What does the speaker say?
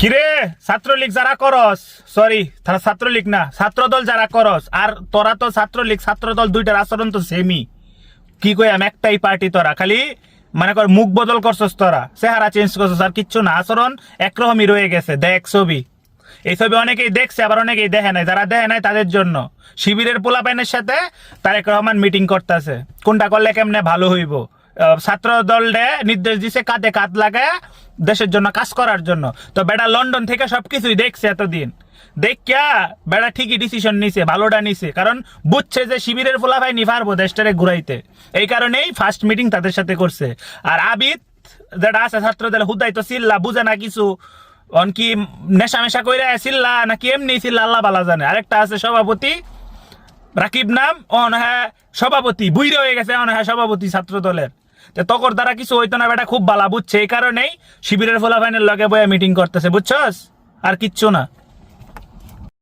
কিরে ছাত্রলীগ যারা করস, সরি তারা ছাত্রলীগ না, ছাত্রদল যারা করস, আর তোরা তো ছাত্রলীগ ছাত্রদল দুইটার আচরণ তো সেমই। কি কইয়াম, একটাই পার্টি তোরা, খালি মানে কর মুখ বদল করছস, তোরা চেহারা চেঞ্জ করছস, আর কিচ্ছু না, আচরণ একরকমই রয়ে গেছে। দেখ ছবি, এই ছবি অনেকেই দেখছে, আবার অনেকেই দেখে নাই। যারা দেখে নাই তাদের জন্য শিবিরের পোলাপাইনের সাথে তারেক রহমান মিটিং করতেছে, কোনটা করলে কেমনে ভালো হইব। ছাত্র দলরে নির্দেশ দিছে কাঁধে কাঁধ লাগায় দেশের জন্য কাজ করার জন্য। তো বেটা লন্ডন থেকে সবকিছুই দেখছে এতদিন, দেখিয়া বেটা ঠিকই ডিসিশন নিছে, ভালোটা নিছে, কারণ বুঝছে যে শিবিরের পোলাপাই নি পারবো দেশটারে ঘুরাইতে। এই কারণেই ফার্স্ট মিটিং তাদের সাথে করছে। আর আবিদ যেটা আছে ছাত্র দল, হুদাই তো চিল্লা, বুঝে না কিছু, কি নেশা মেশা কইরা চিল্লা নাকি এমনি চিল্লা আল্লাহ বালা জানে। আরেকটা আছে সভাপতি রাকিব নাম, হ্যাঁ সভাপতি বুইরে হয়ে গেছে, হ্যাঁ সভাপতি ছাত্র দলের। তকর দ্বারা কিছু হইতো না, বেটা খুব বালা বুঝছে, এই কারণেই শিবিরের ফলাফাইনের লগে বয়ে মিটিং করতেছে, বুঝছস, আর কিচ্ছু না।